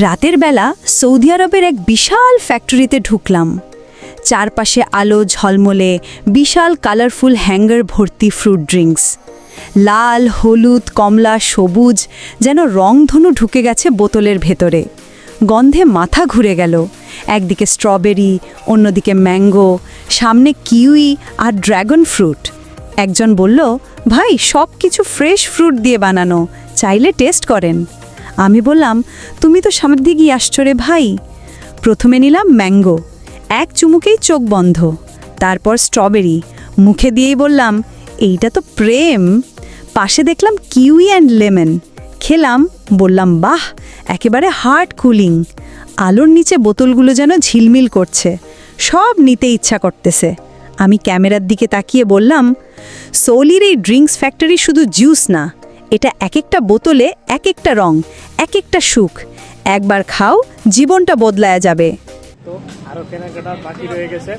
রাতের বেলা সৌদি আরবের এক বিশাল ফ্যাক্টরিতে ঢুকলাম। চারপাশে আলো ঝলমলে, বিশাল কালারফুল হ্যাঙ্গার ভর্তি ফ্রুট ড্রিঙ্কস। লাল, হলুদ, কমলা, সবুজ, যেন রংধনু ঢুকে গেছে বোতলের ভেতরে। গন্ধে মাথা ঘুরে গেল। একদিকে স্ট্রবেরি, অন্যদিকে ম্যাঙ্গো, সামনে কিউই আর ড্র্যাগন ফ্রুট। একজন বলল, ভাই, সব কিছু ফ্রেশ ফ্রুট দিয়ে বানানো, চাইলে টেস্ট করেন। আমি বললাম, তুমি তো সামনের দিকেই আসছো রে ভাই। প্রথমে নিলাম ম্যাঙ্গো, এক চুমুকেই চোখ বন্ধ। তারপর স্ট্রবেরি, মুখে দিয়েই বললাম, এইটা তো প্রেম। পাশে দেখলাম কিউই অ্যান্ড লেমন, খেলাম, বললাম, বাহ, একেবারে হার্ট কুলিং। আলোর নিচে বোতলগুলো যেন ঝিলমিল করছে, সব নিতে ইচ্ছা করতেছে। আমি ক্যামেরার দিকে তাকিয়ে বললাম, সোলির এই ড্রিঙ্কস ফ্যাক্টরি শুধু জুস না, এটা এক একটা বোতলে এক একটা রং, এক একটা সুখ। একবার খাও, জীবনটা বদলায়া যাবে। তো আরও কেনাকাটা বাকি রয়ে গেছে।